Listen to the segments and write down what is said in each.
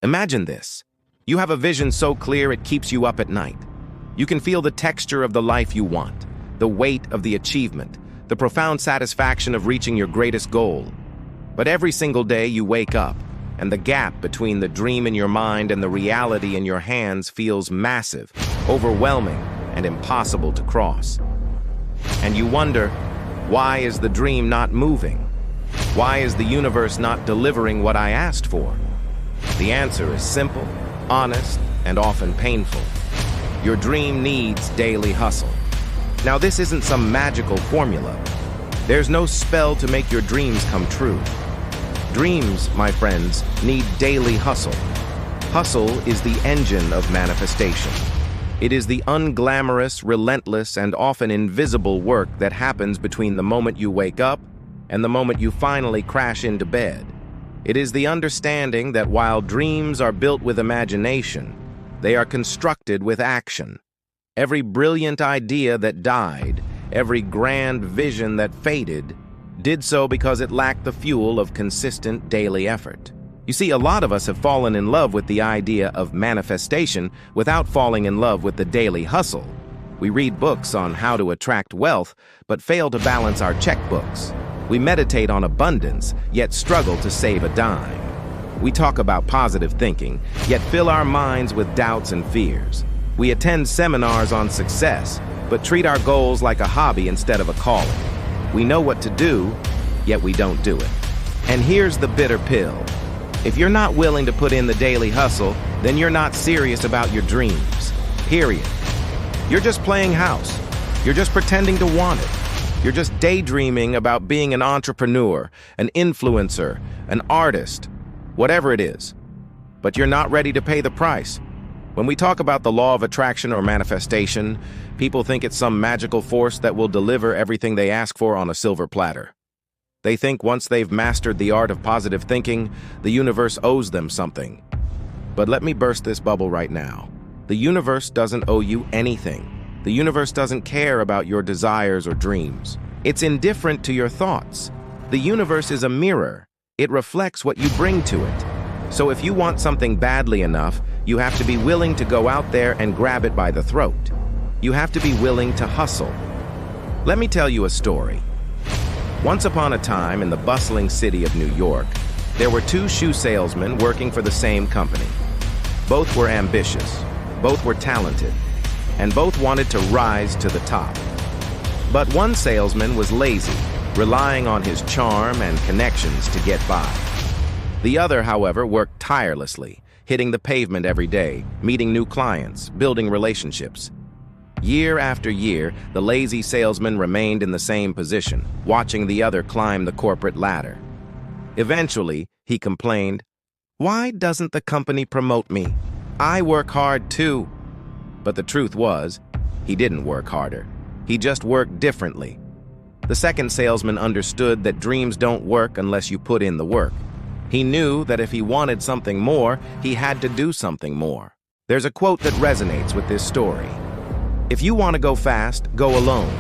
Imagine this. You have a vision so clear it keeps you up at night. You can feel the texture of the life you want, the weight of the achievement, the profound satisfaction of reaching your greatest goal. But every single day you wake up, and the gap between the dream in your mind and the reality in your hands feels massive, overwhelming, and impossible to cross. And you wonder, why is the dream not moving? Why is the universe not delivering what I asked for? The answer is simple, honest, and often painful. Your dream needs daily hustle. Now, this isn't some magical formula. There's no spell to make your dreams come true. Dreams, my friends, need daily hustle. Hustle is the engine of manifestation. It is the unglamorous, relentless, and often invisible work that happens between the moment you wake up and the moment you finally crash into bed. It is the understanding that while dreams are built with imagination, they are constructed with action. Every brilliant idea that died, every grand vision that faded, did so because it lacked the fuel of consistent daily effort. You see, a lot of us have fallen in love with the idea of manifestation without falling in love with the daily hustle. We read books on how to attract wealth, but fail to balance our checkbooks. We meditate on abundance, yet struggle to save a dime. We talk about positive thinking, yet fill our minds with doubts and fears. We attend seminars on success, but treat our goals like a hobby instead of a calling. We know what to do, yet we don't do it. And here's the bitter pill. If you're not willing to put in the daily hustle, then you're not serious about your dreams. Period. You're just playing house. You're just pretending to want it. You're just daydreaming about being an entrepreneur, an influencer, an artist, whatever it is. But you're not ready to pay the price. When we talk about the law of attraction or manifestation, people think it's some magical force that will deliver everything they ask for on a silver platter. They think once they've mastered the art of positive thinking, the universe owes them something. But let me burst this bubble right now. The universe doesn't owe you anything. The universe doesn't care about your desires or dreams. It's indifferent to your thoughts. The universe is a mirror. It reflects what you bring to it. So if you want something badly enough, you have to be willing to go out there and grab it by the throat. You have to be willing to hustle. Let me tell you a story. Once upon a time in the bustling city of New York, there were two shoe salesmen working for the same company. Both were ambitious, both were talented, and both wanted to rise to the top. But one salesman was lazy, relying on his charm and connections to get by. The other, however, worked tirelessly, hitting the pavement every day, meeting new clients, building relationships. Year after year, the lazy salesman remained in the same position, watching the other climb the corporate ladder. Eventually, he complained, "Why doesn't the company promote me? I work hard too." But the truth was, he didn't work harder. He just worked differently. The second salesman understood that dreams don't work unless you put in the work. He knew that if he wanted something more, he had to do something more. There's a quote that resonates with this story. If you want to go fast, go alone.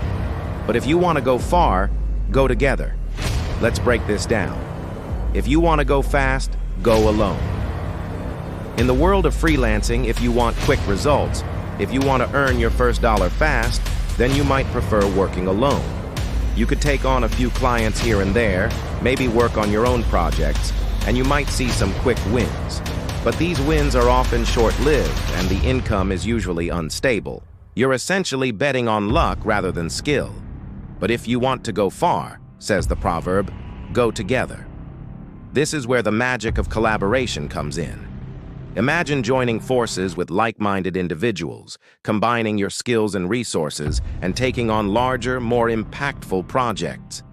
But if you want to go far, go together. Let's break this down. If you want to go fast, go alone. In the world of freelancing, if you want quick results, if you want to earn your first dollar fast, then you might prefer working alone. You could take on a few clients here and there, maybe work on your own projects, and you might see some quick wins. But these wins are often short-lived, and the income is usually unstable. You're essentially betting on luck rather than skill. But if you want to go far, says the proverb, go together. This is where the magic of collaboration comes in. Imagine joining forces with like-minded individuals, combining your skills and resources, and taking on larger, more impactful projects.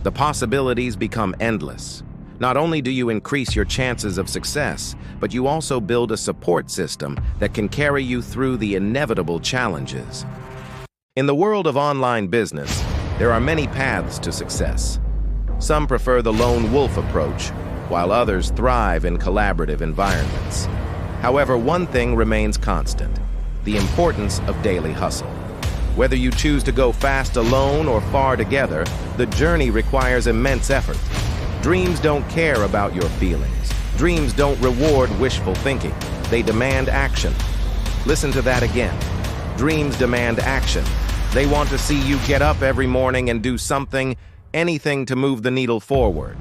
The possibilities become endless. Not only do you increase your chances of success, but you also build a support system that can carry you through the inevitable challenges. In the world of online business, there are many paths to success. Some prefer the lone wolf approach, while others thrive in collaborative environments. However, one thing remains constant: the importance of daily hustle. Whether you choose to go fast alone or far together, the journey requires immense effort. Dreams don't care about your feelings. Dreams don't reward wishful thinking. They demand action. Listen to that again. Dreams demand action. They want to see you get up every morning and do something, anything to move the needle forward.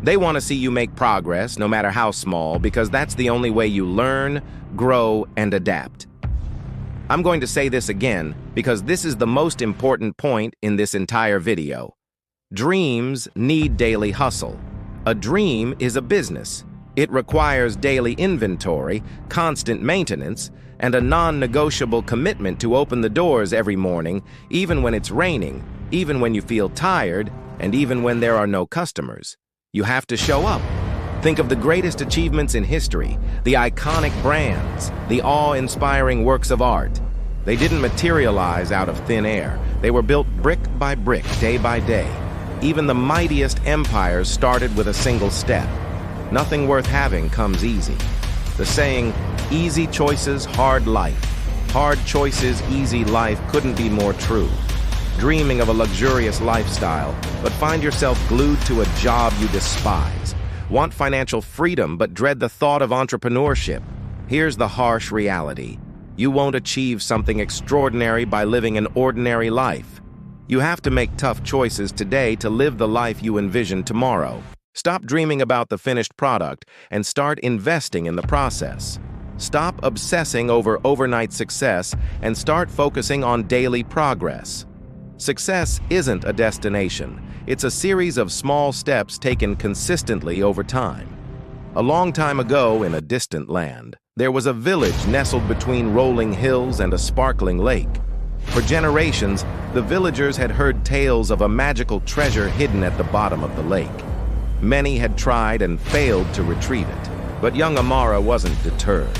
They want to see you make progress, no matter how small, because that's the only way you learn, grow, and adapt. I'm going to say this again because this is the most important point in this entire video. Dreams need daily hustle. A dream is a business. It requires daily inventory, constant maintenance, and a non-negotiable commitment to open the doors every morning, even when it's raining, even when you feel tired, and even when there are no customers. You have to show up. Think of the greatest achievements in history, the iconic brands, the awe-inspiring works of art. They didn't materialize out of thin air. They were built brick by brick, day by day. Even the mightiest empires started with a single step. Nothing worth having comes easy. The saying, easy choices, hard life. Hard choices, easy life couldn't be more true. Dreaming of a luxurious lifestyle, but find yourself glued to a job you despise. Want financial freedom, but dread the thought of entrepreneurship. Here's the harsh reality. You won't achieve something extraordinary by living an ordinary life. You have to make tough choices today to live the life you envision tomorrow. Stop dreaming about the finished product and start investing in the process. Stop obsessing over overnight success and start focusing on daily progress. Success isn't a destination. It's a series of small steps taken consistently over time. A long time ago, in a distant land, there was a village nestled between rolling hills and a sparkling lake. For generations, the villagers had heard tales of a magical treasure hidden at the bottom of the lake. Many had tried and failed to retrieve it, but young Amara wasn't deterred.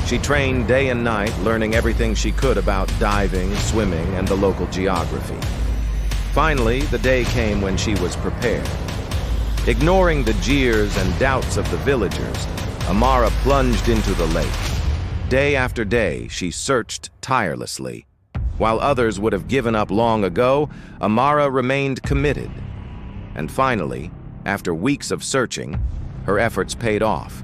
She trained day and night, learning everything she could about diving, swimming, and the local geography. Finally, the day came when she was prepared. Ignoring the jeers and doubts of the villagers, Amara plunged into the lake. Day after day, she searched tirelessly. While others would have given up long ago, Amara remained committed. And finally, after weeks of searching, her efforts paid off.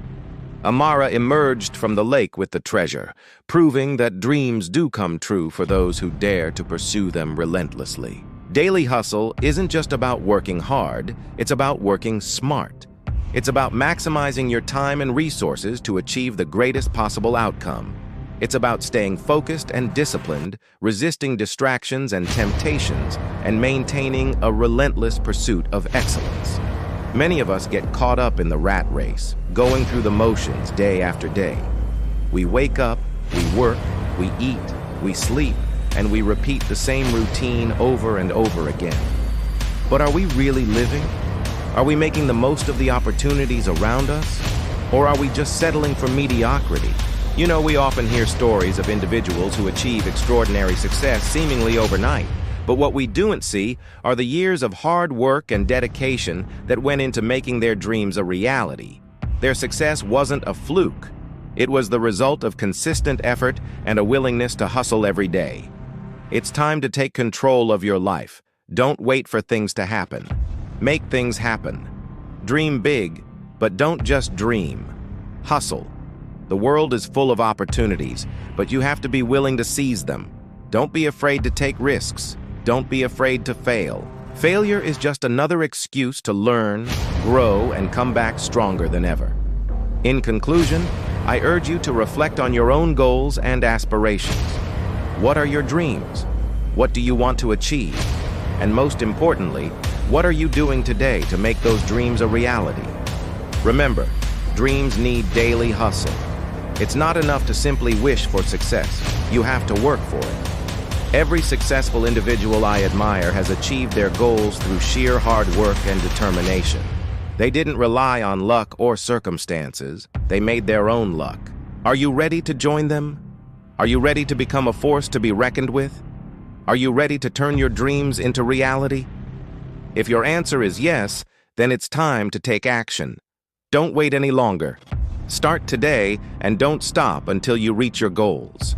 Amara emerged from the lake with the treasure, proving that dreams do come true for those who dare to pursue them relentlessly. Daily hustle isn't just about working hard, it's about working smart. It's about maximizing your time and resources to achieve the greatest possible outcome. It's about staying focused and disciplined, resisting distractions and temptations, and maintaining a relentless pursuit of excellence. Many of us get caught up in the rat race, going through the motions day after day. We wake up, we work, we eat, we sleep, and we repeat the same routine over and over again. But are we really living? Are we making the most of the opportunities around us? Or are we just settling for mediocrity? You know, we often hear stories of individuals who achieve extraordinary success seemingly overnight. But what we don't see are the years of hard work and dedication that went into making their dreams a reality. Their success wasn't a fluke. It was the result of consistent effort and a willingness to hustle every day. It's time to take control of your life. Don't wait for things to happen. Make things happen. Dream big, but don't just dream. Hustle. The world is full of opportunities, but you have to be willing to seize them. Don't be afraid to take risks. Don't be afraid to fail. Failure is just another excuse to learn, grow, and come back stronger than ever. In conclusion, I urge you to reflect on your own goals and aspirations. What are your dreams? What do you want to achieve? And most importantly, what are you doing today to make those dreams a reality? Remember, dreams need daily hustle. It's not enough to simply wish for success. You have to work for it. Every successful individual I admire has achieved their goals through sheer hard work and determination. They didn't rely on luck or circumstances. They made their own luck. Are you ready to join them? Are you ready to become a force to be reckoned with? Are you ready to turn your dreams into reality? If your answer is yes, then it's time to take action. Don't wait any longer. Start today and don't stop until you reach your goals.